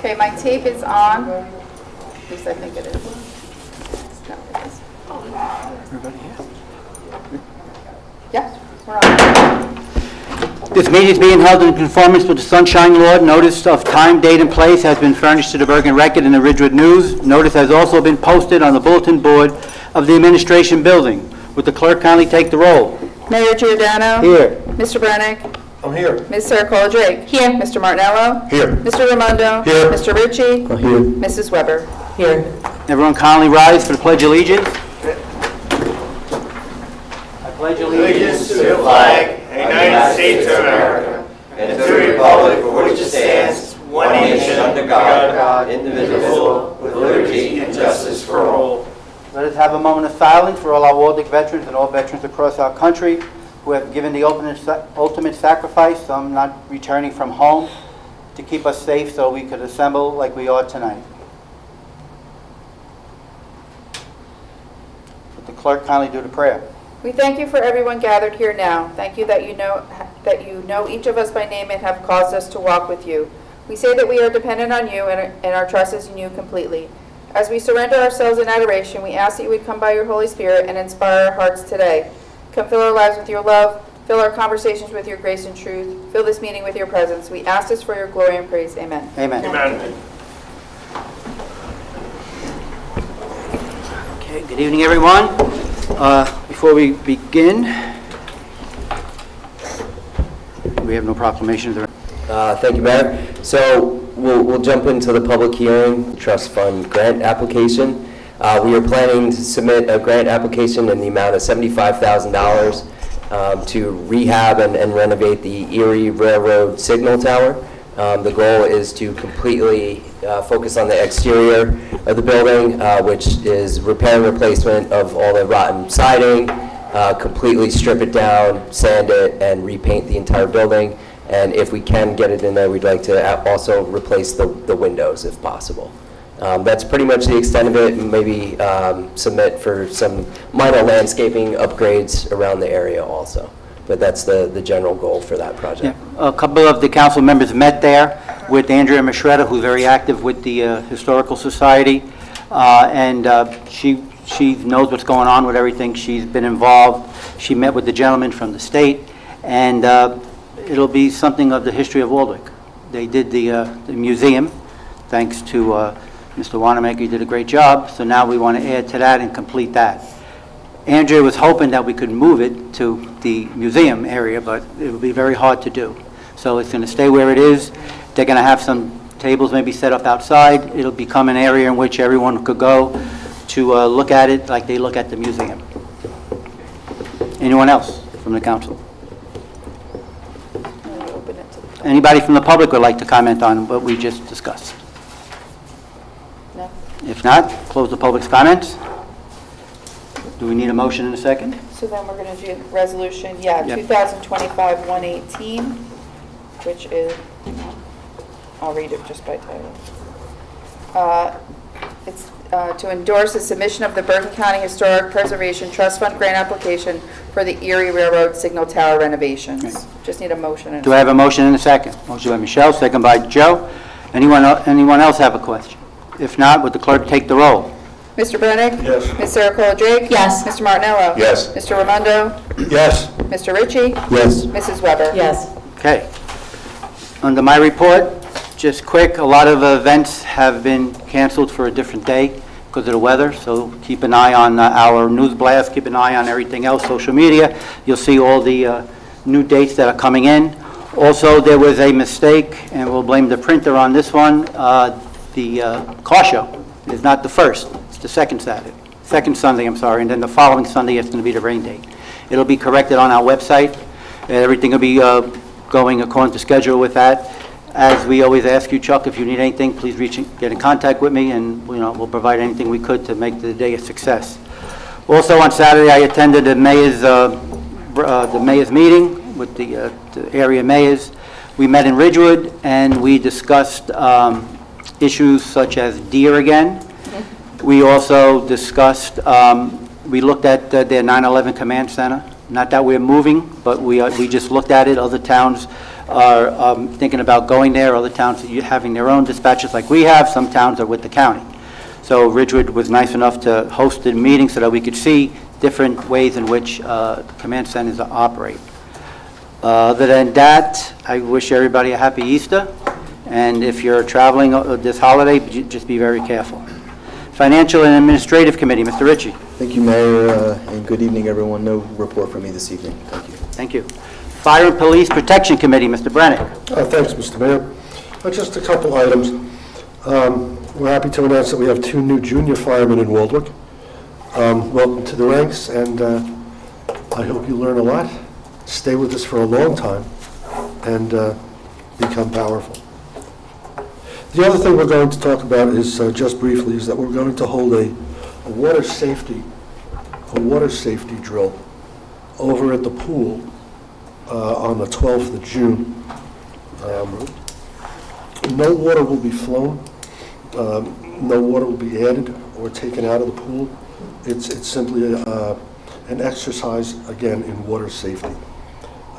Okay, my tape is on. At least I think it is. No, it is. Everybody here? Yeah, we're on. This meeting is being held in conformance with the Sunshine Law. Notice of time, date, and place has been furnished to the Bergen Record and the Ridgewood News. Notice has also been posted on the bulletin board of the Administration Building. Would the clerk kindly take the roll? Mayor Giordano. Here. Mr. Brennick. I'm here. Ms. Sarah Drake. Here. Mr. Martinello. Here. Mr. Raimondo. Here. Mr. Ritchie. Here. Mrs. Weber. Here. Everyone kindly rise for the Pledge of Allegiance. I pledge Allegiance to the flag of the United States of America and to the republic for which it stands, one nation under God, indivisible, with liberty and justice for all. Let us have a moment of silence for all our Waldeck veterans and all veterans across our country who have given the ultimate sacrifice, some not returning from home, to keep us safe so we could assemble like we are tonight. Would the clerk kindly do the prayer? We thank you for everyone gathered here now. Thank you that you know each of us by name and have caused us to walk with you. We say that we are dependent on you and our trust is in you completely. As we surrender ourselves in adoration, we ask that you would come by your Holy Spirit and inspire our hearts today. Come fill our lives with your love, fill our conversations with your grace and truth, fill this meeting with your presence. We ask this for your glory and praise. Amen. Amen. Amen. Okay, good evening, everyone. Before we begin, we have no proclamations. Thank you, Mayor. So we'll jump into the public hearing, trust fund grant application. We are planning to submit a grant application in the amount of $75,000 to rehab and renovate the Erie Railroad Signal Tower. The goal is to completely focus on the exterior of the building, which is repair and replacement of all the rotten siding, completely strip it down, sand it, and repaint the entire building. And if we can get it in there, we'd like to also replace the windows if possible. That's pretty much the extent of it. Maybe submit for some minor landscaping upgrades around the area also. But that's the general goal for that project. Yeah. A couple of the council members met there with Andrea Mastretta, who's very active with the Historical Society, and she knows what's going on with everything. She's been involved. She met with the gentleman from the state, and it'll be something of the history of Waldeck. They did the museum, thanks to Mr. Wanamaker. He did a great job, so now we want to add to that and complete that. Andrea was hoping that we could move it to the museum area, but it would be very hard to do. So it's going to stay where it is. They're going to have some tables maybe set up outside. It'll become an area in which everyone could go to look at it like they look at the museum. Anyone else from the council? Anybody from the public would like to comment on what we just discussed? No. If not, close the public's comments. Do we need a motion in a second? So then we're going to do resolution, yeah, Yep. 2025-118, which is, I'll read it just by title. It's to endorse the submission of the Bergen County Historic Preservation Trust Fund grant application for the Erie Railroad Signal Tower renovations. Okay. Just need a motion. And Do I have a motion in a second? Motion by Michelle, second by Joe. Anyone else have a question? If not, would the clerk take the roll? Mr. Brennick? Yes. Ms. Sarah Drake? Yes. Mr. Martinello? Yes. Mr. Raimondo? Yes. Mr. Ritchie? Yes. Mrs. Weber? Yes. Okay. Under my report, just quick, a lot of events have been canceled for a different day because of the weather, so keep an eye on our news blast, keep an eye on everything else, social media. You'll see all the new dates that are coming in. Also, there was a mistake, and we'll blame the printer on this one. The car show is not the first, it's the second Sunday, I'm sorry, and then the following Sunday is going to be the rain date. It'll be corrected on our website. Everything will be going according to schedule with that. As we always ask you, Chuck, if you need anything, please get in contact with me, and we'll provide anything we could to make the day a success. Also on Saturday, I attended the mayor's meeting with the area mayors. We met in Ridgewood, and we discussed issues such as deer again. We also discussed, we looked at their 9/11 command center. Not that we're moving, but we just looked at it. Other towns are thinking about going there. Other towns are having their own dispatches like we have. Some towns are with the county. So Ridgewood was nice enough to host a meeting so that we could see different ways in which command centers operate. Other than that, I wish everybody a happy Easter, and if you're traveling this holiday, just be very careful. Financial and Administrative Committee, Mr. Ritchie. Thank you, Mayor, and good evening, everyone. No report from me this evening. Thank you. Thank you. Fire and Police Protection Committee, Mr. Brennick. Thanks, Mr. Mayor. Just a couple items. We're happy to announce that we have 2 new junior firemen in Waldwick. Welcome to the ranks, and I hope you learn a lot, stay with us for a long time, and become powerful. The other thing we're going to talk about is, just briefly, is that we're going to hold a water safety drill over at the pool on the 12th of June. No water will be flown, no water will be added or taken out of the pool. It's simply an exercise, again, in water safety.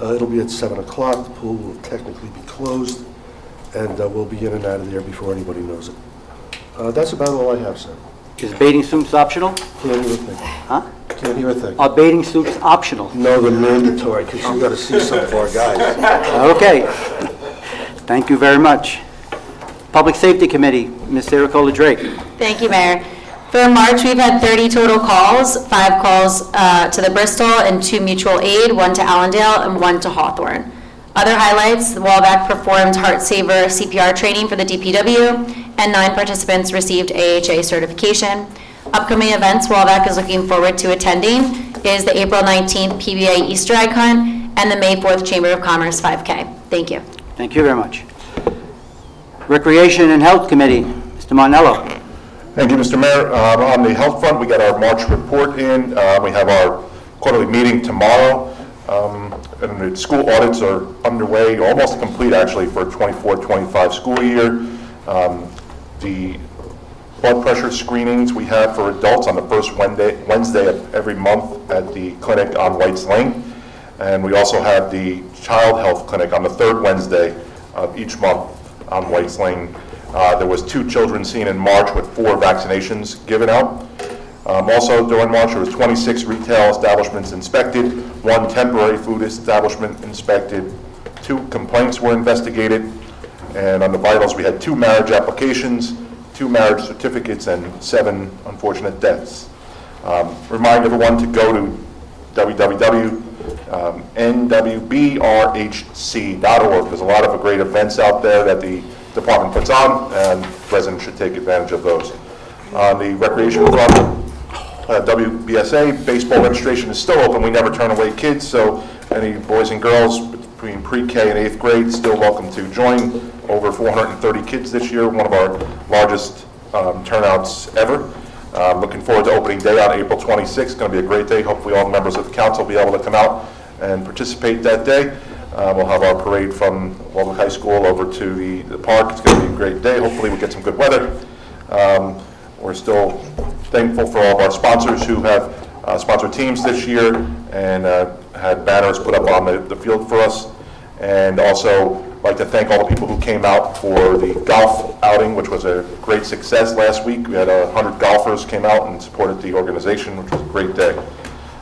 It'll be at 7 o'clock, the pool will technically be closed, and we'll be in and out of there before anybody knows it. That's about all I have, sir. Is bathing suits optional? Can't hear a thing. Huh? Can't hear a thing. Are bathing suits optional? No, they're mandatory, because you got to see some of our guys. Okay. Thank you very much. Public Safety Committee, Ms. Saracola Drake. Thank you, Mayor. For March, we've had 30 total calls, 5 calls to the Bristol and 2 mutual aid, 1 to Allendale and 1 to Hawthorne. Other highlights, the Wallback performed Heart Saver CPR training for the DPW, and 9 participants received AHA certification. Upcoming events Wallback is looking forward to attending is the April 19th PBA Easter egg hunt and the May 4th Chamber of Commerce 5K. Thank you. Thank you very much. Recreation and Health Committee, Mr. Monello. Thank you, Mr. Mayor. On the health front, we got our March report in. We have our quarterly meeting tomorrow. And the school audits are underway, almost complete actually, for 24-25 school year. The blood pressure screenings we have for adults on the first Wednesday of every month at the clinic on White's Lane. And we also have the child health clinic on the 3rd Wednesday of each month on White's Lane. There was 2 children seen in March with 4 vaccinations given out. Also during March, there was 26 retail establishments inspected, 1 temporary food establishment inspected, 2 complaints were investigated, and on the vitals, we had 2 marriage applications, 2 marriage certificates, and 7 unfortunate deaths. Remind everyone to go to nwbrhc.org. There's a lot of great events out there that the department puts on, and residents should take advantage of those. On the recreation front, WBSA baseball registration is still open. We never turn away kids, so any boys and girls between pre-K and 8th grade still welcome to join. Over 430 kids this year, one of our largest turnouts ever. Looking forward to opening day on April 26th. It's going to be a great day. Hopefully all members of the council will be able to come out and participate that day. We'll have our parade from Waldwick High School over to the park. It's going to be a great day. Hopefully we'll get some good weather. We're still thankful for all of our sponsors who have sponsored teams this year and had banners put up on the field for us. And also like to thank all the people who came out for the golf outing, which was a great success last week. We had 100 golfers came out and supported the organization, which was a great day.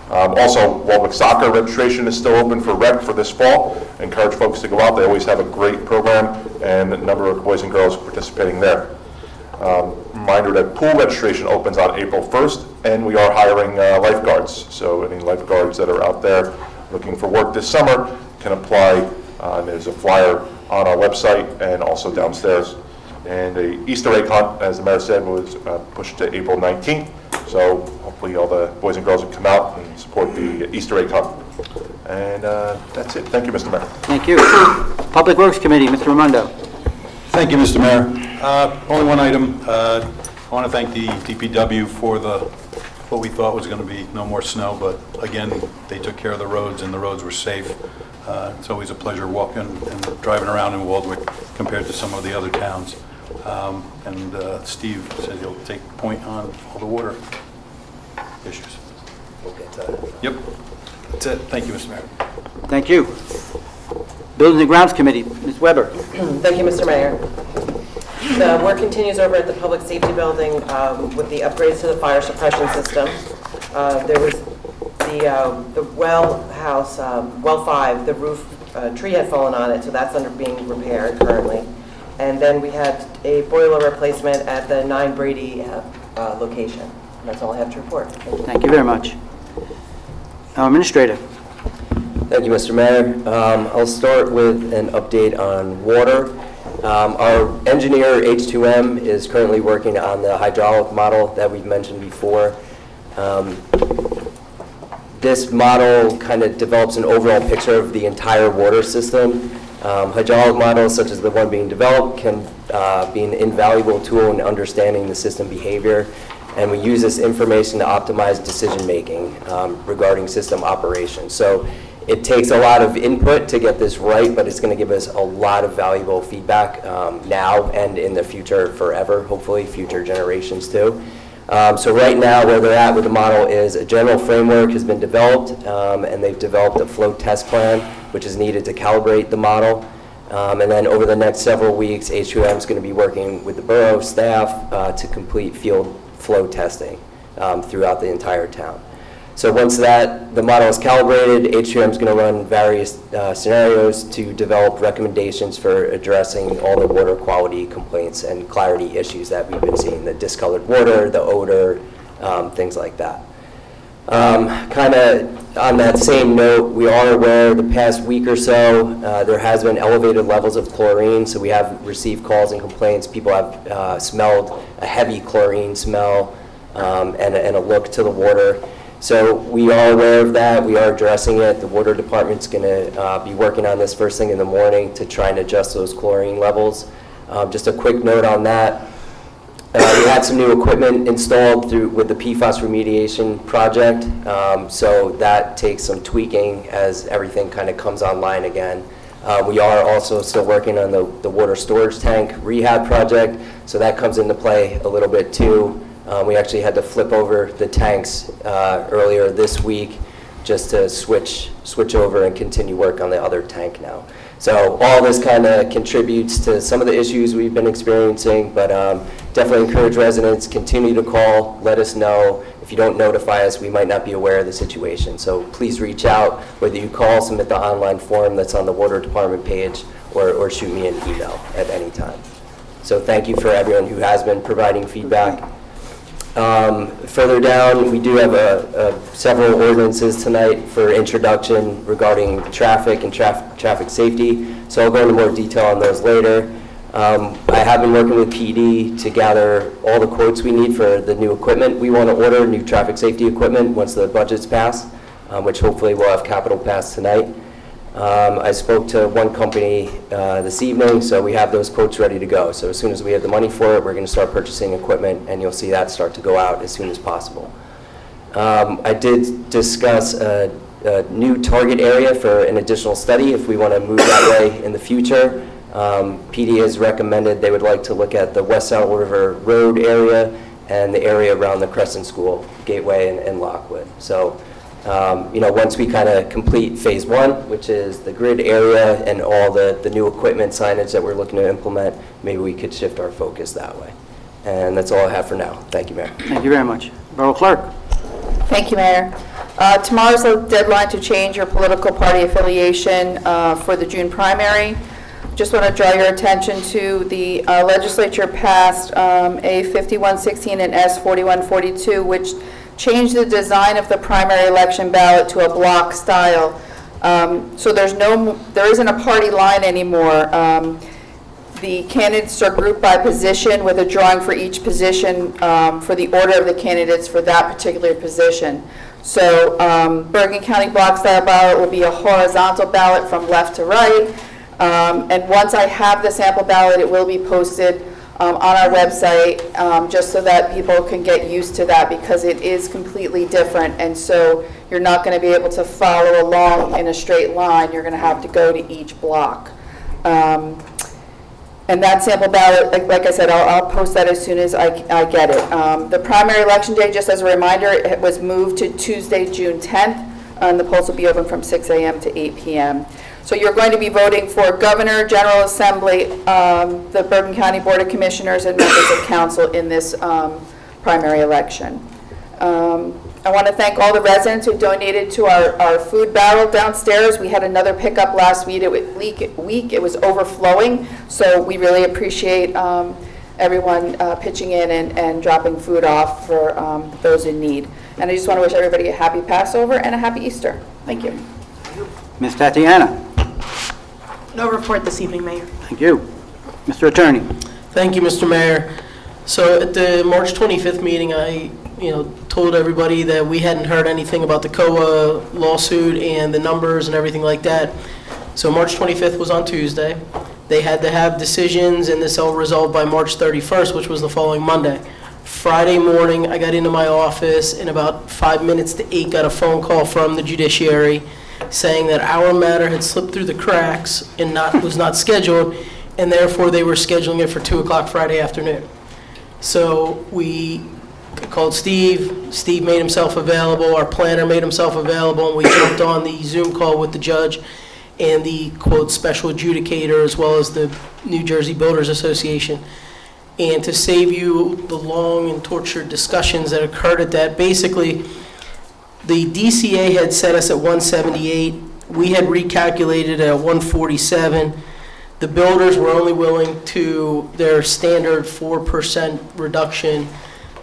Also, Waldwick Soccer registration is still open for rec for this fall. I encourage folks to go out. They always have a great program and a number of boys and girls participating there. Reminder that pool registration opens on April 1st, and we are hiring lifeguards. So any lifeguards that are out there looking for work this summer can apply. There's a flyer on our website and also downstairs. And the Easter egg hunt, as the mayor said, was pushed to April 19th. So hopefully all the boys and girls will come out and support the Easter egg hunt. And that's it. Thank you, Mr. Mayor. Thank you. Public Works Committee, Mr. Raimondo. Thank you, Mr. Mayor. Only one item. I want to thank the DPW for what we thought was going to be no more snow, but again, they took care of the roads and the roads were safe. It's always a pleasure walking and driving around in Waldwick compared to some of the other towns. And Steve said he'll take point on all the water issues. We'll get to that. Yep. That's it. Thank you, Mr. Mayor. Thank you. Buildings and Grounds Committee, Ms. Weber. Thank you, Mr. Mayor. The work continues over at the Public Safety Building with the upgrades to the fire suppression system. There was the well house, well 5, the roof tree had fallen on it, so that's under being repaired currently. And then we had a boiler replacement at the 9 Brady location. That's all I have to report. Thank you. Thank you very much. Our Administrator. Thank you, Mr. Mayor. I'll start with an update on water. Our engineer, H2M, is currently working on the hydraulic model that we've mentioned before. This model kind of develops an overall picture of the entire water system. Hydraulic models, such as the one being developed, can be an invaluable tool in understanding the system behavior, and we use this information to optimize decision-making regarding system operation. So it takes a lot of input to get this right, but it's going to give us a lot of valuable feedback now and in the future forever, hopefully future generations too. So right now, where they're at with the model is a general framework has been developed, and they've developed a flow test plan, which is needed to calibrate the model. And then over the next several weeks, H2M is going to be working with the borough staff to complete field flow testing throughout the entire town. So once the model is calibrated, H2M is going to run various scenarios to develop recommendations for addressing all the water quality complaints and clarity issues that we've been seeing, the discolored water, the odor, things like that. Kind of on that same note, we are aware the past week or so there has been elevated levels of chlorine, so we have received calls and complaints. People have smelled a heavy chlorine smell and a look to the water. So we are aware of that. We are addressing it. The water department's going to be working on this first thing in the morning to try and adjust those chlorine levels. Just a quick note on that. We had some new equipment installed with the PFAS remediation project, so that takes some tweaking as everything kind of comes online again. We are also still working on the water storage tank rehab project, so that comes into play a little bit too. We actually had to flip over the tanks earlier this week just to switch over and continue work on the other tank now. So all this kind of contributes to some of the issues we've been experiencing, but definitely encourage residents, continue to call, let us know. If you don't notify us, we might not be aware of the situation. So please reach out, whether you call, submit the online form that's on the water department page, or shoot me an email at any time. So thank you for everyone who has been providing feedback. Further down, we do have several ordinances tonight for introduction regarding traffic and traffic safety, so I'll go into more detail on those later. I have been working with PD to gather all the quotes we need for the new equipment. We want to order new traffic safety equipment once the budget's passed, which hopefully we'll have capital passed tonight. I spoke to one company this evening, so we have those quotes ready to go. So as soon as we have the money for it, we're going to start purchasing equipment, and you'll see that start to go out as soon as possible. I did discuss a new target area for an additional study if we want to move that way in the future. PD has recommended they would like to look at the West Saddle River Road area and the area around the Crescent School, Gateway, and Lockwood. So once we kind of complete phase 1, which is the grid area and all the new equipment signage that we're looking to implement, maybe we could shift our focus that way. And that's all I have for now. Thank you, Mayor. Thank you very much. Borough Clerk. Thank you, Mayor. Tomorrow's the deadline to change your political party affiliation for the June primary. Just want to draw your attention to the legislature passed A 5116 and S 4142, which changed the design of the primary election ballot to a block style. So there isn't a party line anymore. The candidates are grouped by position with a drawing for each position for the order of the candidates for that particular position. So Bergen County block style ballot will be a horizontal ballot from left to right. And once I have the sample ballot, it will be posted on our website, just so that people can get used to that, because it is completely different, and so you're not going to be able to follow along in a straight line. You're going to have to go to each block. And that sample ballot, like I said, I'll post that as soon as I get it. The primary election day, just as a reminder, it was moved to Tuesday, June 10th, and the polls will be open from 6 a.m. to 8 p.m. So you're going to be voting for Governor, General Assembly, the Bergen County Board of Commissioners, and members of council in this primary election. I want to thank all the residents who donated to our food barrel downstairs. We had another pickup last week. It was overflowing, so we really appreciate everyone pitching in and dropping food off for those in need. And I just want to wish everybody a happy Passover and a happy Easter. Thank you. Ms. Tatiana? No report this evening, Mayor. Thank you. Mr. Attorney? Thank you, Mr. Mayor. So at the March 25th meeting, I told everybody that we hadn't heard anything about the COA lawsuit and the numbers and everything like that. So March 25th was on Tuesday. They had to have decisions, and this all resolved by March 31st, which was the following Monday. Friday morning, I got into my office, and about 5 minutes to 8, got a phone call from the judiciary saying that our matter had slipped through the cracks and was not scheduled, and therefore they were scheduling it for 2 o'clock Friday afternoon. So we called Steve. Steve made himself available. Our planner made himself available, and we jumped on the Zoom call with the judge and the, quote, special adjudicator, as well as the New Jersey Builders Association. And to save you the long and tortured discussions that occurred at that, basically, the DCA had set us at 178. We had recalculated at 147. The builders were only willing to their standard 4% reduction,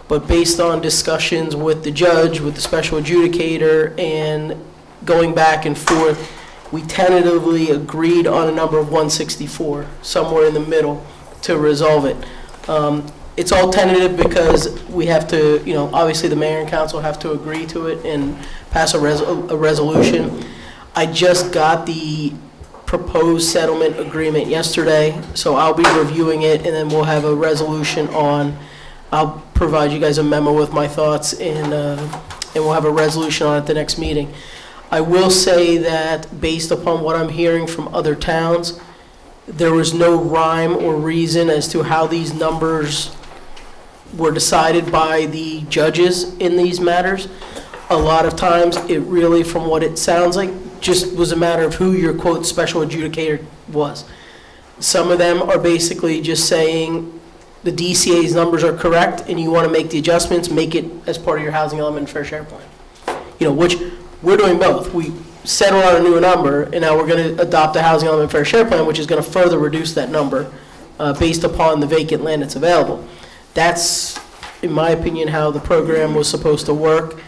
but based on discussions with the judge, with the special adjudicator, and going back and forth, we tentatively agreed on a number of 164, somewhere in the middle, to resolve it. It's all tentative because we have to, obviously the mayor and council have to agree to it and pass a resolution. I just got the proposed settlement agreement yesterday, so I'll be reviewing it, and then we'll have a resolution I'll provide you guys a memo with my thoughts, and we'll have a resolution on it at the next meeting. I will say that based upon what I'm hearing from other towns, there was no rhyme or reason as to how these numbers were decided by the judges in these matters. A lot of times, it really, from what it sounds like, just was a matter of who your, quote, special adjudicator was. Some of them are basically just saying the DCA's numbers are correct and you want to make the adjustments, make it as part of your housing element fair share plan. Which we're doing both. We settle on a new number, and now we're going to adopt a housing element fair share plan, which is going to further reduce that number based upon the vacant land that's available. That's, in my opinion, how the program was supposed to work.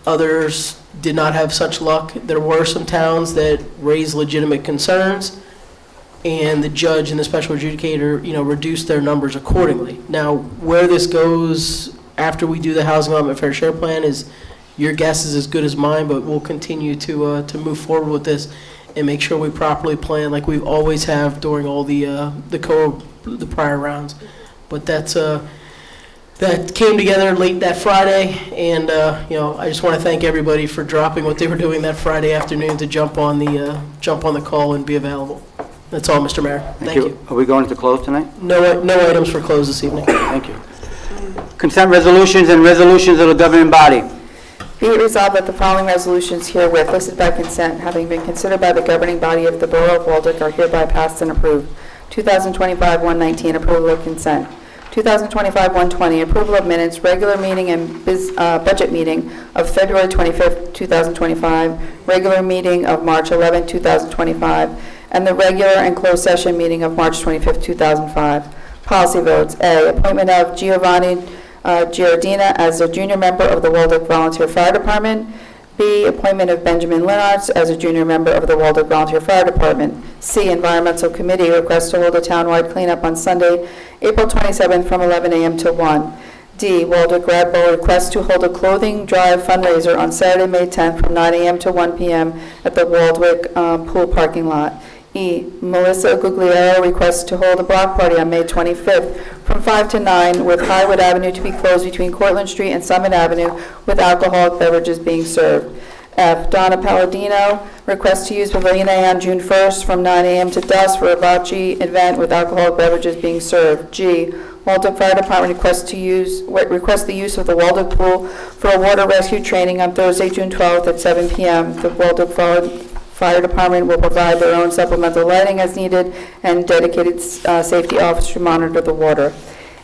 Others did not have such luck. There were some towns that raised legitimate concerns, and the judge and the special adjudicator, reduced their numbers accordingly. Now, where this goes after we do the housing element fair share plan is your guess is as good as mine, but we'll continue to move forward with this and make sure we properly plan like we always have during all the prior rounds. But that came together late that Friday, and I just want to thank everybody for dropping what they were doing that Friday afternoon to jump on the call and be available. That's all, Mr. Mayor. Thank you. Are we going to close tonight? No items for close this evening. Thank you. Consent resolutions and resolutions of the governing body. Be it resolved that the following resolutions herewith listed by consent, having been considered by the governing body of the Borough of Waldeck, are hereby passed and approved. 2025-119, approval of consent. 2025-120, approval of minutes, regular meeting and budget meeting of February 25th, 2025, regular meeting of March 11th, 2025, and the regular and closed session meeting of March 25th, 2005. Policy votes. A, appointment of Giovanni Giardina as a junior member of the Waldeck Volunteer Fire Department. B, appointment of Benjamin Lenartz as a junior member of the Waldeck Volunteer Fire Department. C, Environmental Committee requests to hold a townwide cleanup on Sunday, April 27th from 11 a.m. to 1. D, Waldeck Grad Bowl requests to hold a clothing drive fundraiser on Saturday, May 10th from 9 a.m. to 1 p.m. at the Waldeck pool parking lot. E, Melissa Guglielmo requests to hold a block party on May 25th from 5 to 9 with Highwood Avenue to be closed between Cortlandt Street and Summit Avenue with alcoholic beverages being served. F, Donna Palladino requests to use Pavilion A on June 1st from 9 a.m. to dusk for a bocce event with alcoholic beverages being served. G, Waldeck Fire Department requests the use of the Waldeck Pool for a water rescue training on Thursday, June 12th at 7 p.m. The Waldeck Fire Department will provide their own supplemental lighting as needed, and dedicated safety officer to monitor the water.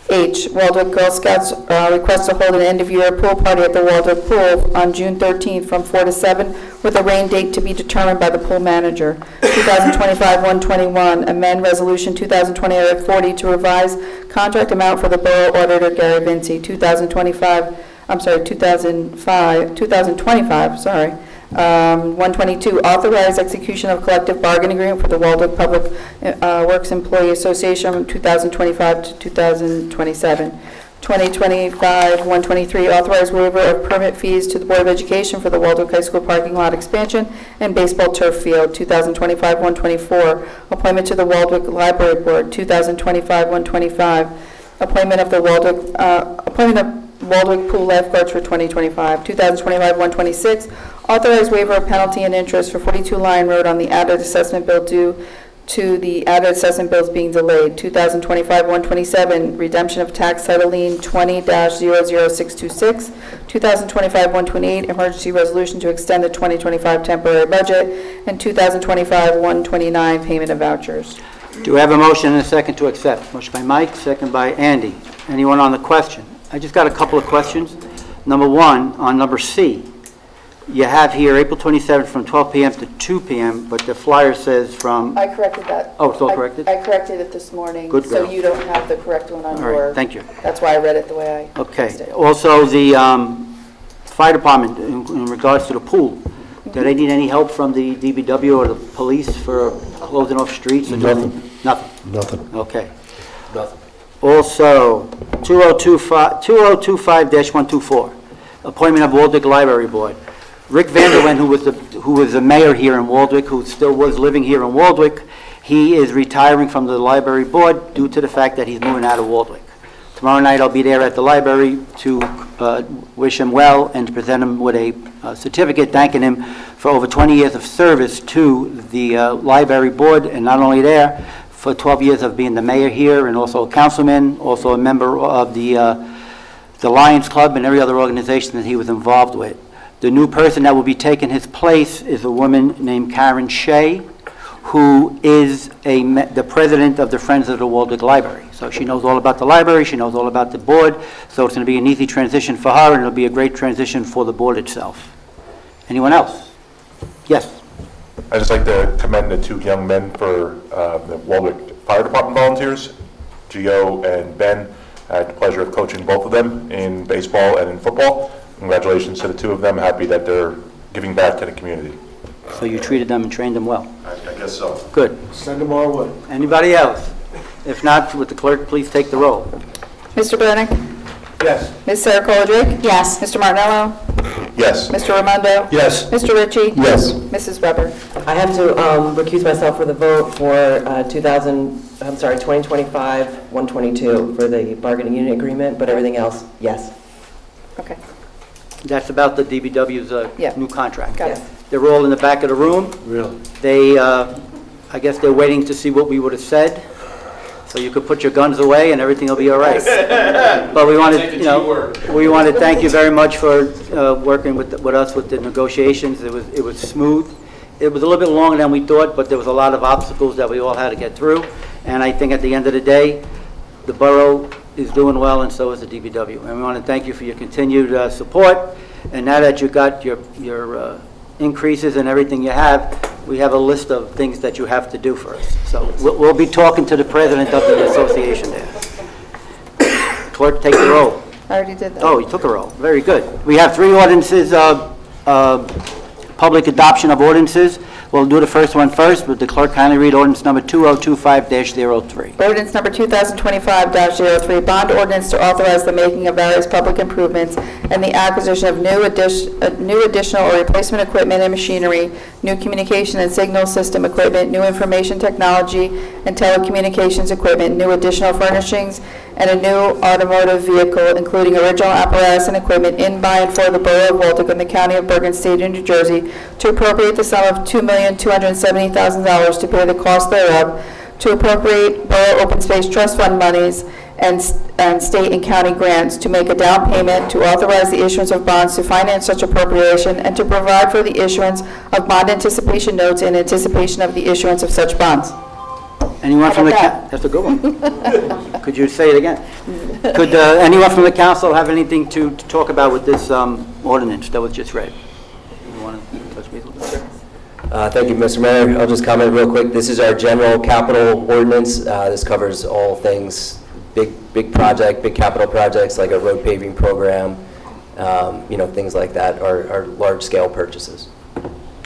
H, Waldwick Girl Scouts request to hold an end-of-year pool party at the Waldwick Pool on June 13th from 4 to 7, with a rain date to be determined by the pool manager. 2025-121, amend Resolution 2020-40 to revise contract amount for the Borough Auditor Gary Vinci. 122, authorize execution of collective bargaining agreement for the Waldwick Public Works Employee Association from 2025 to 2027. 2025-123, authorize waiver of permit fees to the Board of Education for the Waldwick High School parking lot expansion and baseball turf field. 2025-124, appointment to the Waldwick Library Board. 2025-125, appointment of Waldwick Pool lifeguards for 2025. 2025-126, authorized waiver of penalty and interest for 42 Lion Road on the added assessment bill due to the added assessment bills being delayed. 2025-127, redemption of tax title lien 20-00626. 2025-128, emergency resolution to extend the 2025 temporary budget. And 2025-129, payment of vouchers. Do we have a motion and a second to accept? Motion by Mike, second by Andy. Anyone on the question? I just got a couple of questions. Number one, on number C, you have here April 27th from 12 p.m. to 2 p.m., but the flyer says from, I corrected that. Oh, it's all corrected? I corrected it this morning. Good So girl. you don't have the correct one on all your... right, thank you. That's why I read it the way I Okay. fixed it. Also, the fire department, in regards to the pool, do they need any help from the DPW or the police for closing off streets? or Nothing. Nothing? Nothing. Okay. Also, 2025-124, appointment of Waldwick Library Board. Rick Vanderwen, who was the mayor here in Waldwick, who still was living here in Waldwick, he is retiring from the library board due to the fact that he's moving out of Waldwick. Tomorrow night, I'll be there at the library to wish him well and to present him with a certificate thanking him for over 20 years of service to the library board, and not only there, for 12 years of being the mayor here and also a councilman, also a member of the Lions Club and every other organization that he was involved with. The new person that will be taking his place is a woman named Karen Shea, who is the president of the Friends of the Waldwick Library. So she knows all about the library, she knows all about the board, so it's going to be an easy transition for her, and it'll be a great transition for the board itself. Anyone else? Yes. I'd just like to commend the two young men for the Waldwick Fire Department volunteers, Gio and Ben. I had the pleasure of coaching both of them in baseball and in football. Congratulations to the two of them. Happy that they're giving back to the community. So you treated them and trained them well. I guess so. Good. Send them our way. Anybody else? If not, would the clerk please take the roll? Mr. Burdick? Yes. Ms. Sarah Drake? Yes. Mr. Martinello? Yes. Mr. Raimondo? Yes. Mr. Ritchie? Yes. Mrs. Weber? I have to recuse myself for the vote for 2025-122 for the bargaining unit agreement, but everything else, yes. Okay, That's about the DBW's Yeah. new contract. got it. They're all in the back of the room. Really? They, I guess they're waiting to see what we would have said, so you could put your guns away and everything will be all right. But we want to, we want to thank you very much for working with us with the negotiations. It was smooth. It was a little bit longer than we thought, but there was a lot of obstacles that we all had to get through. And I think at the end of the day, the borough is doing well, and so is the DPW. And we want to thank you for your continued support. And now that you got your increases and everything you have, we have a list of things that you have to do for us. So we'll be talking to the president of the association there. Clerk, take the roll. I already did that. Oh, you took a roll. Very good. We have three ordinances, public adoption of ordinances. We'll do the first one first. Would the clerk kindly read ordinance number 2025-03? Ordinance number 2025-03, bond ordinance to authorize the making of various public improvements and the acquisition of new additional or replacement equipment and machinery, new communication and signal system equipment, new information technology and telecommunications equipment, new additional furnishings, and a new automotive vehicle, including original apparatus and equipment in, by, and for the Borough of Waldwick and the County of Bergen, State of New Jersey, to appropriate the sum of $2,270,000 to pay the cost thereof, to appropriate Borough Open Space Trust Fund monies, and state and county grants, to make a down payment, to authorize the issuance of bonds to finance such appropriation, and to provide for the issuance of bond anticipation notes in anticipation of the issuance of such bonds. Anyone from the, How about that's a good one. Could you say it again? Could anyone from the council have anything to talk about with this ordinance that was just read? You want to touch base with that? Thank you, Mr. Mayor. I'll just comment real quick. This is our general capital ordinance. This covers all things, big project, big capital projects like a road paving program, things like that, or large-scale purchases.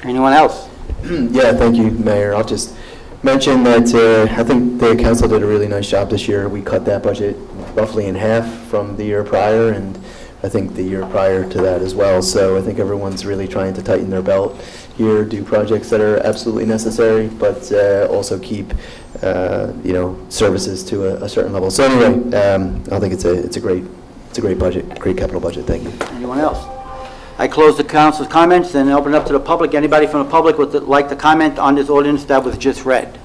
Anyone else? Yeah, thank you, Mayor. I'll just mention that I think the council did a really nice job this year. We cut that budget roughly in half from the year prior, and I think the year prior to that as well. So I think everyone's really trying to tighten their belt here, do projects that are absolutely necessary, but also keep services to a certain level. So anyway, I think it's a great budget, great capital budget. Thank you. Anyone else? I close the council's comments and open it up to the public. Anybody from the public would like to comment on this ordinance that was just read?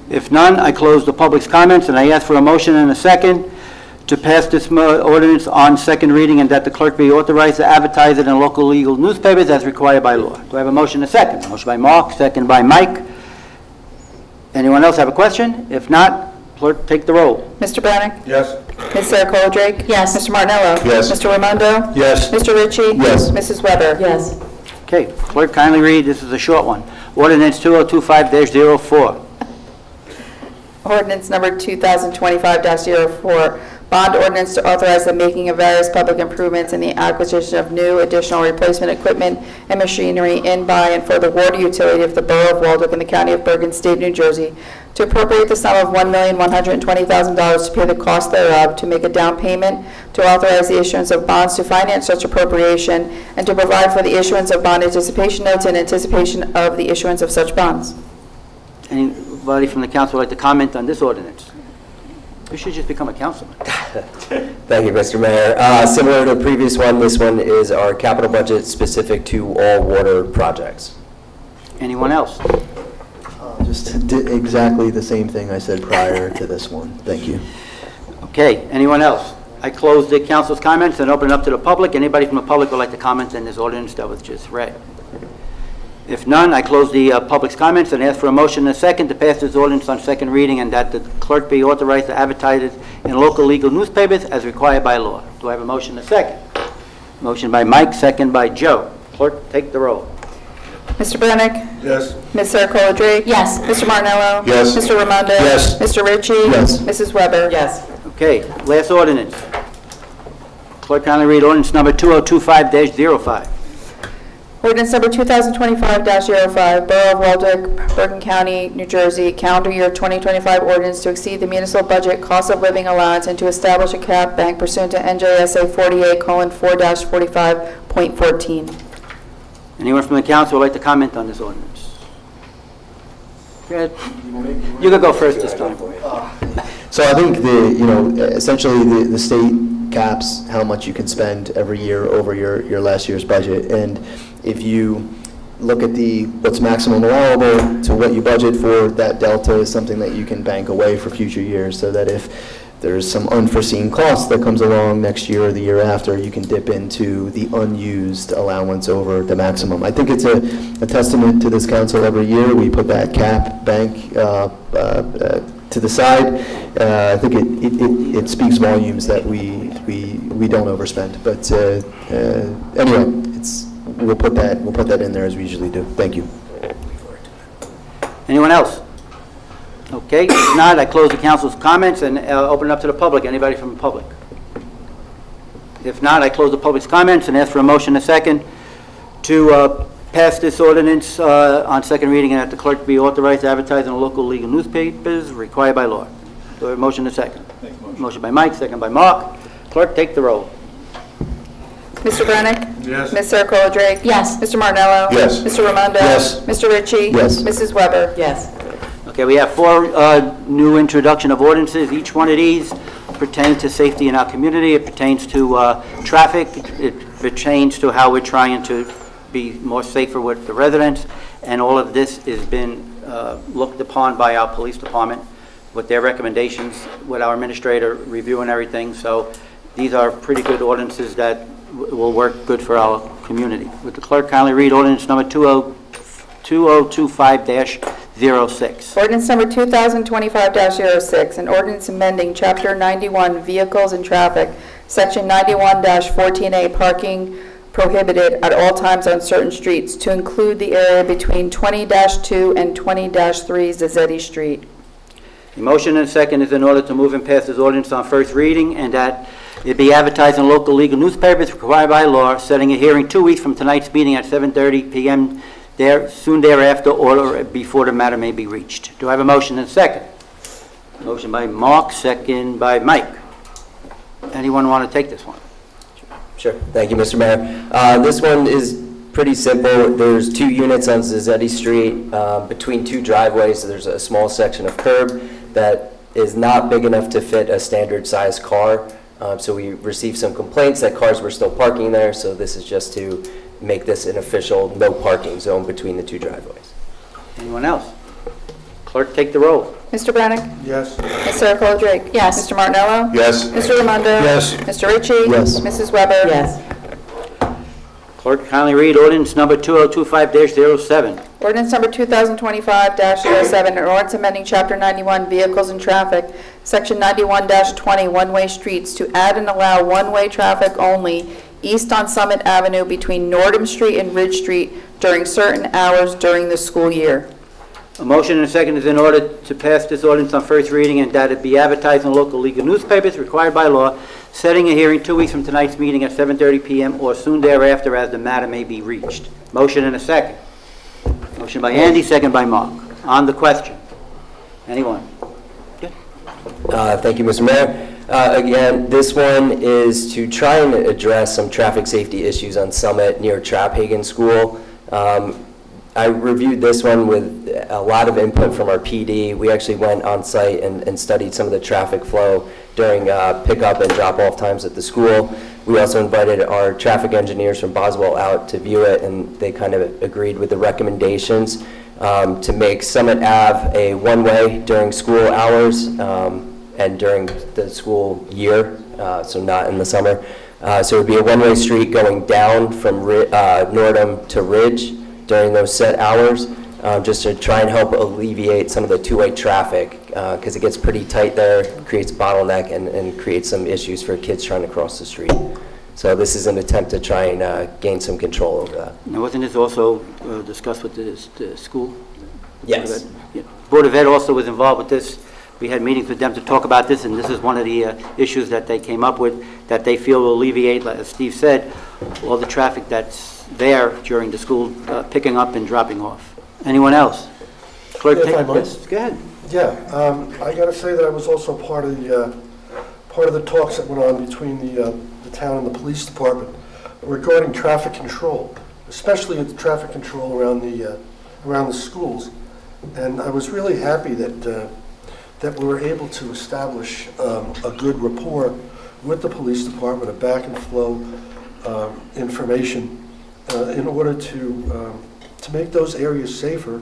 If none, I close the public's comments and I ask for a motion and a second to pass this ordinance on second reading and that the clerk be authorized to advertise it in local legal newspapers as required by law. Do I have a motion and a second? Motion by Mark, second by Mike. Anyone else have a question? If not, clerk, take the roll. Mr. Brennick? Yes. Ms. Sarah Drake? Yes. Mr. Martinello? Yes. Mr. Raimondo? Yes. Mr. Ritchie? Yes. Mrs. Weber? Yes. Okay, clerk, kindly read. This is a short one. Ordinance 2025-04. Ordinance number 2025-04, bond ordinance to authorize the making of various public improvements and the acquisition of new, additional replacement equipment and machinery in, by, and for the water utility of the Borough of Waldwick in the County of Bergen, State of New Jersey, to appropriate the sum of $1,120,000 to pay the cost thereof, to make a down payment, to authorize the issuance of bonds to finance such appropriation, and to provide for the issuance of bond anticipation notes in anticipation of the issuance of such bonds. Anybody from the council would like to comment on this ordinance? You should just become a councilman. Thank you, Mr. Mayor. Similar to the previous one, this one is our capital budget specific to all water projects. Anyone else? Just did exactly the same thing I said prior to this one. Thank you. Okay, anyone else? I close the council's comments and open it up to the public. Anybody from the public would like to comment on this ordinance that was just read? If none, I close the public's comments and ask for a motion and a second to pass this ordinance on second reading and that the clerk be authorized to advertise it in local legal newspapers as required by law. Do I have a motion and a second? Motion by Mike, second by Joe. Clerk, take the roll. Mr. Brennick? Yes. Ms. Sarah Drake? Yes. Mr. Martinello? Yes. Mr. Raimondo? Yes. Mr. Ritchie? Yes. Mrs. Weber? Yes. Okay, last ordinance. Clerk, kindly read ordinance number 2025-05. Ordinance number 2025-05, Borough of Waldwick, Bergen County, New Jersey, calendar year 2025 ordinance to exceed the municipal budget cost of living allowance and to establish a cap bank pursuant to NJSA 48:4-45.14. Anyone from the council would like to comment on this ordinance? Go ahead. You can go first this time. So I think essentially the state caps how much you can spend every year over your last year's budget. And if you look at what's maximum allowable to what you budget for, that delta is something that you can bank away for future years, so that if there's some unforeseen cost that comes along next year or the year after, you can dip into the unused allowance over the maximum. I think it's a testament to this council every year. We put that cap bank to the side. I think it speaks volumes that we don't overspend. But anyway, we'll put that in there as we usually do. Thank you. Anyone else? Okay, if not, I close the council's comments and open it up to the public. Anybody from the public? If not, I close the public's comments and ask for a motion and a second to pass this ordinance on second reading and that the clerk be authorized to advertise in local legal newspapers required by law. Do I have a motion and a second? Motion by Mike, second by Mark. Clerk, take the roll. Mr. Brennick? Yes. Ms. Sarah Drake? Yes. Mr. Martinello? Yes. Mr. Raimondo? Yes. Mr. Ritchie? Yes. Mrs. Weber? Yes. Okay, we have four new introduction of ordinances. Each one of these pertains to safety in our community. It pertains to traffic. It pertains to how we're trying to be more safer with the residents. And all of this has been looked upon by our police department with their recommendations, with our administrator reviewing everything. So these are pretty good ordinances that will work good for our community. Would the clerk kindly read ordinance number 2025-06? Ordinance number 2025-06, an ordinance amending Chapter 91 Vehicles and Traffic, Section 91-14A Parking Prohibited at all times on certain streets to include the area between 20-2 and 20-3 Zazzetti Street. A motion and a second is in order to move and pass this ordinance on first reading, and that it be advertised in local legal newspapers required by law, setting a hearing 2 weeks from tonight's meeting at 7:30 p.m. soon thereafter, or before the matter may be reached. Do I have a motion and a second? Motion by Mark, second by Mike. Anyone want to take this one? Sure. Thank you, Mr. Mayor. This one is pretty simple. There's 2 units on Zazzetti Street between 2 driveways. There's a small section of curb that is not big enough to fit a standard-sized car. So we received some complaints that cars were still parking there, so this is just to make this an official no parking zone between the 2 driveways. Anyone else? Clerk, take the roll. Mr. Brennick? Yes. Ms. Serola Drake? Yes. Mr. Martinello? Yes. Mr. Raimondo? Yes. Mr. Ritchie? Yes. Mrs. Weber? Yes. Clerk, kindly read ordinance number 2025-07. Ordinance number 2025-07, an ordinance amending Chapter 91 Vehicles and Traffic, Section 91-20 One-Way Streets to add and allow one-way traffic only east on Summit Avenue between Nordham Street and Ridge Street during certain hours during the school year. A motion and a second is in order to pass this ordinance on first reading, and that it be advertised in local legal newspapers required by law, setting a hearing 2 weeks from tonight's meeting at 7:30 p.m. or soon thereafter as the matter may be reached. Motion and a second. Motion by Andy, second by Mark. On the question. Anyone? Thank you, Mr. Mayor. Again, this one is to try and address some traffic safety issues on Summit near Traphagen School. I reviewed this one with a lot of input from our PD. We actually went on site and studied some of the traffic flow during pickup and drop-off times at the school. We also invited our traffic engineers from Boswell out to view it, and they kind of agreed with the recommendations to make Summit Ave a one-way during school hours and during the school year, so not in the summer. So it would be a one-way street going down from Nordham to Ridge during those set hours, just to try and help alleviate some of the two-way traffic, because it gets pretty tight there, creates a bottleneck, and creates some issues for kids trying to cross the street. So this is an attempt to try and gain some control over that. Now, wasn't this also discussed with the school? Yes. Yeah. Board of Ed also was involved with this. We had meetings with them to talk about this, and this is one of the issues that they came up with, that they feel will alleviate, like as Steve said, all the traffic that's there during the school picking up and dropping off. Anyone else? Clerk, If take I might. yes, go ahead. Yeah, I got to say that I was also part of the talks that went on between the town and the police department regarding traffic control, especially the traffic control around the schools. And I was really happy that we were able to establish a good rapport with the police department, a back and flow information in order to make those areas safer,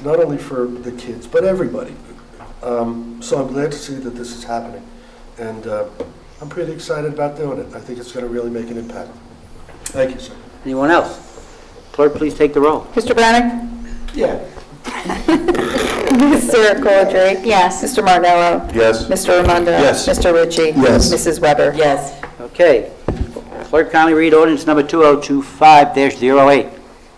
not only for the kids, but everybody. So I'm glad to see that this is happening. And I'm pretty excited about doing it. I think it's going to really make an impact. Thank you, sir. Anyone else? Clerk, please take the roll. Mr. Brennick? Yeah. Ms. Serola Drake? Yes. Mr. Martinello? Yes. Mr. Raimondo? Yes. Mr. Ritchie? Yes. Mrs. Weber? Yes. Okay. Clerk, kindly read ordinance number 2025-08.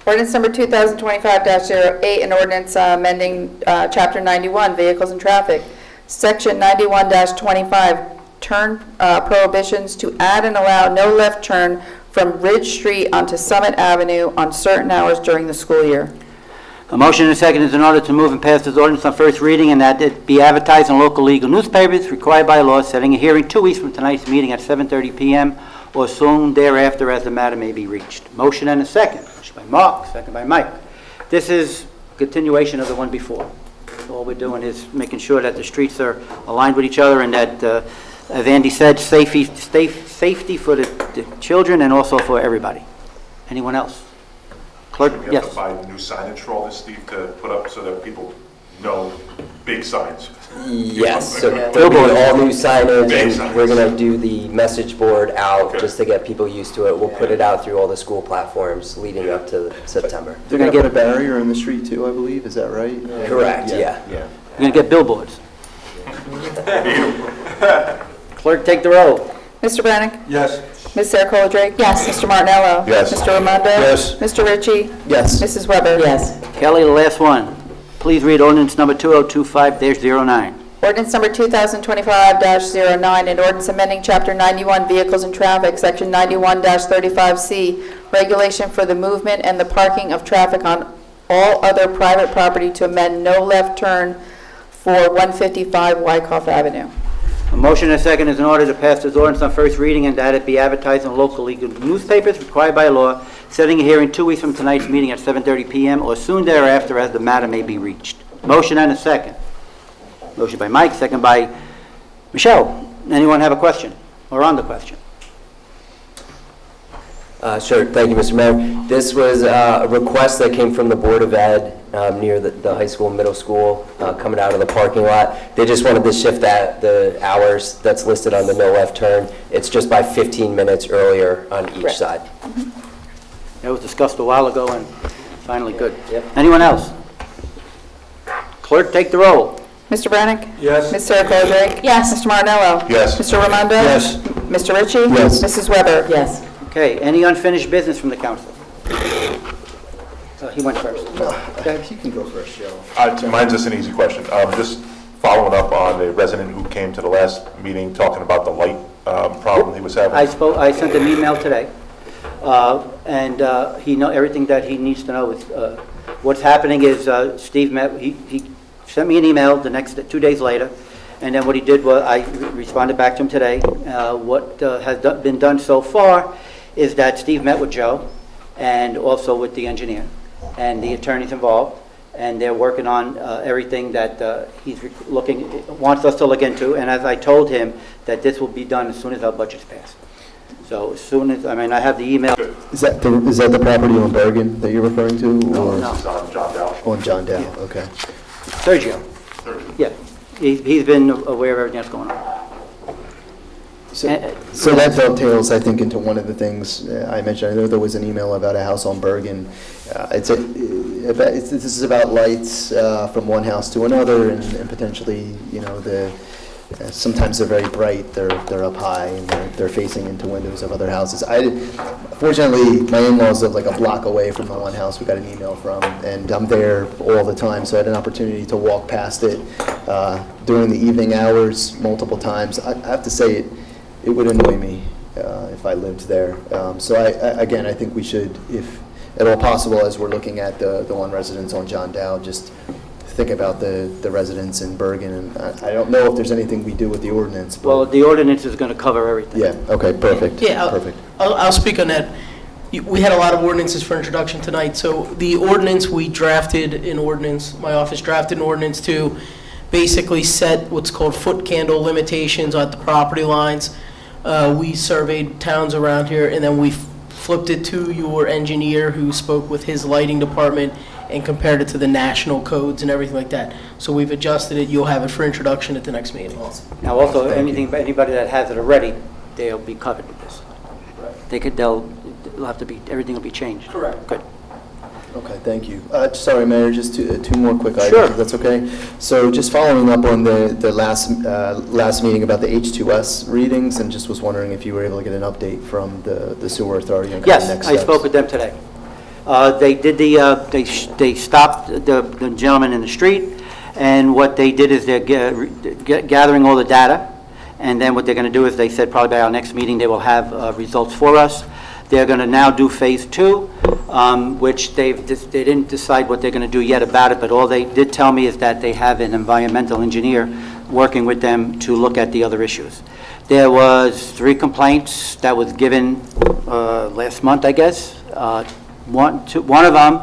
Ordinance number 2025-08, an ordinance amending Chapter 91, Vehicles and Traffic, Section 91-25, turn prohibitions to add and allow no left turn from Ridge Street onto Summit Avenue on certain hours during the school year. A motion and a second is in order to move and pass this ordinance on first reading, and that it be advertised in local legal newspapers required by law, setting a hearing 2 weeks from tonight's meeting at 7:30 p.m. or soon thereafter as the matter may be reached. Motion and a second. Motion by Mark, second by Mike. This is a continuation of the one before. All we're doing is making sure that the streets are aligned with each other, and that, as Andy said, safety for the children and also for everybody. Anyone else? Clerk, We have yes. to buy new signage for all this, Steve, to put up so that people no big signs. Yes, so there'll be all new signage, and we're going to do the message board out Okay. just to get people used to it. We'll put it out through all the school platforms leading up to September. They're going to put a barrier in the street too, I believe, is that right? Correct, yeah. Yeah. We're going to get billboards. Clerk, take the roll. Mr. Brannick? Yes. Ms. Sarah Drake? Yes. Mr. Martinello? Yes. Mr. Raimondo? Yes. Mr. Ritchie? Yes. Mrs. Weber? Yes. Kelly, the last one. Please read ordinance number 2025-09. Ordinance number 2025-09, an ordinance amending Chapter 91 Vehicles and Traffic, Section 91-35C, regulation for the movement and the parking of traffic on all other private property to amend no left turn for 155 Wyckoff Avenue. A motion and a second is in order to pass this ordinance on first reading and that it be advertised in local legal newspapers required by law, setting a hearing 2 weeks from tonight's meeting at 7:30 p.m. or soon thereafter as the matter may be reached. Motion and a second. Motion by Mike, second by Michelle. Anyone have a question or on the question? Sure, thank you, Mr. Mayor. This was a request that came from the Board of Ed near the high school, middle school, coming out of the parking lot. They just wanted to shift the hours that's listed on the no left turn. It's just by 15 minutes earlier on each side. That was discussed a while ago and finally good. Yep. Anyone else? Clerk, take the roll. Mr. Brannick? Yes. Ms. Sarah Drake? Yes. Mr. Martinello? Yes. Mr. Raimondo? Yes. Mr. Ritchie? Yes. Mrs. Weber? Yes. Okay, any unfinished business from the council? He went first. You can go first, Joe. Mine's just an easy question. Just following up on the resident who came to the last meeting talking about the light problem he was having. I sent an email today, and he know everything that he needs to know. Is what's happening is Steve met. He sent me an email the next 2 days later, and then what he did was I responded back to him today. What has been done so far is that Steve met with Joe, and also with the engineer and the attorneys involved, and they're working on everything that he's wants us to look into. And as I told him, that this will be done as soon as our budget's passed. So as soon as, I have the email. Is that the property on Bergen that you're referring to? or- No. It's on John Dow. On John Dow, okay. Sergio. Yeah, he's been aware of everything that's going on. So that dovetails, I think, into one of the things I mentioned. I know there was an email about a house on Bergen. This is about lights from one house to another, and potentially, sometimes they're very bright. They're up high and they're facing into windows of other houses. Fortunately, my in-laws live like a block away from the one house we got an email from, and I'm there all the time. So I had an opportunity to walk past it during the evening hours multiple times. I have to say it would annoy me if I lived there. So I think we should, if at all possible, as we're looking at the one residence on John Dow, just think about the residents in Bergen. And I don't know if there's anything we do with the ordinance. But Well, the ordinance is going to cover everything. yeah, okay, perfect. Yeah, Perfect. I'll speak on that. We had a lot of ordinances for introduction tonight, so the ordinance, my office drafted an ordinance to basically set what's called foot candle limitations at the property lines. We surveyed towns around here, and then we flipped it to your engineer, who spoke with his lighting department and compared it to the national codes and everything like that. So we've adjusted it. You'll have it for introduction at the next meeting. Now, also, anybody that has it already, they'll be covered with this. They'll have to be, everything will be changed. Correct. Good. Okay, thank you. Sorry, Mayor, just two more quick items, Sure. if that's okay? So just following up on the last meeting about the H2S readings, and just was wondering if you were able to get an update from the sewer authority on kind of Yes, next I steps. spoke with them today. They did they stopped the gentleman in the street, and what they did is they're gathering all the data, and then what they're going to do is, they said probably by our next meeting, they will have results for us. They're going to now do phase 2, which they didn't decide what they're going to do yet about it, but all they did tell me is that they have an environmental engineer working with them to look at the other issues. There was 3 complaints that was given last month, I guess. One of them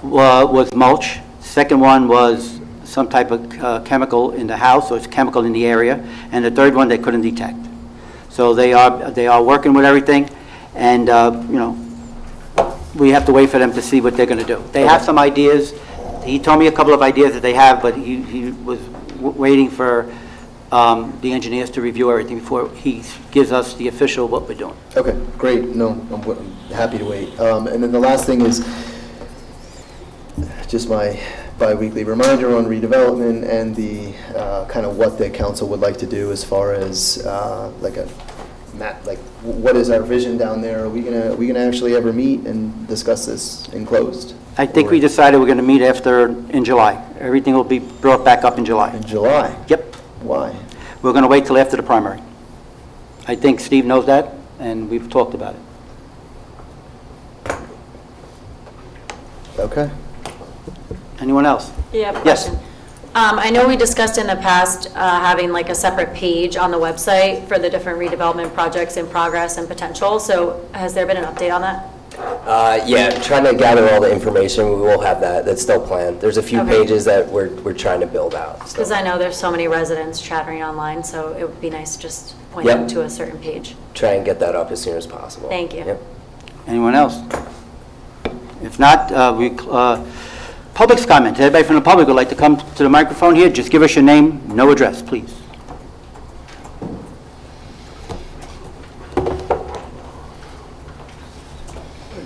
was mulch. Second one was some type of chemical in the house, or it's chemical in the area. And the third one they couldn't detect. So they are working with everything, and we have to wait for them to see what they're going to do. They have some ideas. He told me a couple of ideas that they have, but he was waiting for the engineers to review everything before he gives us the official what we're doing. Okay, great. No, I'm happy to wait. And then the last thing is just my bi-weekly reminder on redevelopment and the kind of what the council would like to do as far as like a map, like what is our vision down there? Are we gonna actually ever meet and discuss this in closed? I think we decided we're going to meet in July. Everything will be brought back up in July. In July? Yep. Why? We're going to wait till after the primary. I think Steve knows that, and we've talked about it. Okay. Anyone else? Yeah, I have a Yes. question. I know we discussed in the past having like a separate page on the website for the different redevelopment projects in progress and potential. So has there been an update on that? Yeah, trying to gather all the information, we will have that, that's still planned. There's a few Okay. pages that we're trying to build out. so. Because I know there's so many residents chattering online, so it would be nice to just point Yep. them to a certain page. Try and get that up as soon as possible. Thank you. Yep. Anyone else? If not, public's comment. Anybody from the public would like to come to the microphone here? Just give us your name, no address, please.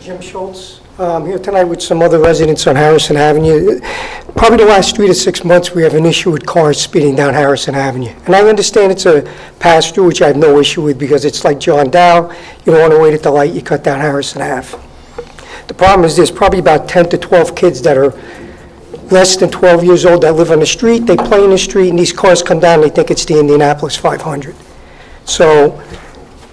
Jim Schultz. I'm here tonight with some other residents on Harrison Avenue. Probably the last 3 to 6 months, we have an issue with cars speeding down Harrison Avenue. And I understand it's a pass-through, which I have no issue with, because it's like John Dow. You don't want to wait at the light, you cut down Harrison Ave. The problem is there's probably about 10 to 12 kids that are less than 12 years old that live on the street. They play in the street, and these cars come down, they think it's the Indianapolis 500. So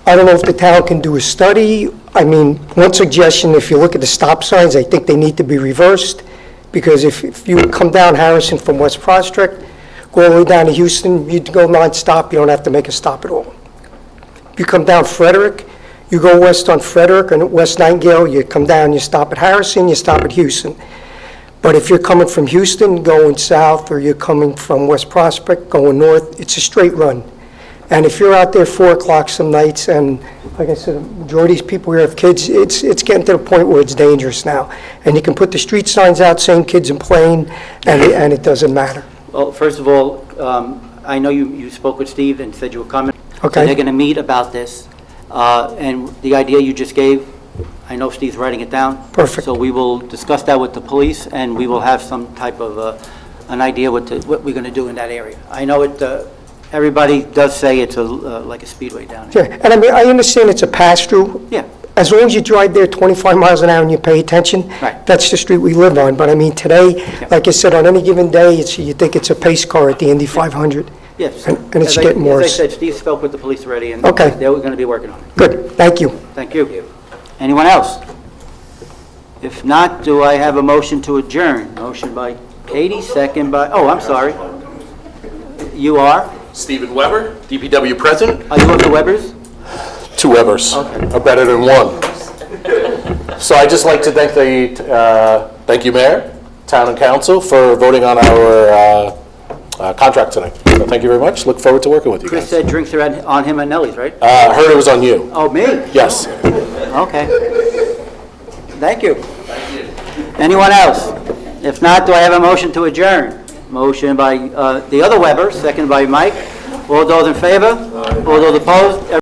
I don't know if the town can do a study. I mean, one suggestion, if you look at the stop signs, I think they need to be reversed, because if you come down Harrison from West Prospect, go all the way down to Houston, you go nonstop, you don't have to make a stop at all. If you come down Frederick, you go west on Frederick and West Nightingale, you come down, you stop at Harrison, you stop at Houston. But if you're coming from Houston going south, or you're coming from West Prospect going north, it's a straight run. And if you're out there 4 o'clock some nights, and like I said, the majority of these people here have kids, it's getting to the point where it's dangerous now. And you can put the street signs out saying kids are playing, and it doesn't matter. Well, first of all, I know you spoke with Steve and said you were coming. Okay. So they're going to meet about this. And the idea you just gave, I know Steve's writing it down. Perfect. So we will discuss that with the police, and we will have some type of an idea what we're going to do in that area. I know everybody does say it's like a speedway down there. Yeah, and I mean, I understand it's a pass-through. Yeah. As long as you drive there 25 miles an hour and you pay attention, Right. that's the street we live on. But I mean, today, Yeah. like I said, on any given day, you think it's a pace car at the Indy 500. Yes. And it's getting As I worse. said, Steve spoke with the police already, and Okay. they're going to be working on it. Good, thank you. Thank you. Anyone else? If not, do I have a motion to adjourn? Motion by Katie, second by, oh, I'm sorry. You are? Stephen Weber, DPW President. Are you of the Webbers? 2 Webers are better than 1. So I'd just like to thank you, Mayor, Town and Council, for voting on our contract tonight. So thank you very much. Look forward to working with you Chris guys. said drinks are on him and Nellie's, right? Heard it was on you. Oh, me? Yes. Okay. Thank you. Anyone else? If not, do I have a motion to adjourn? Motion by the other Weber, second by Mike. All those in favor? All those opposed?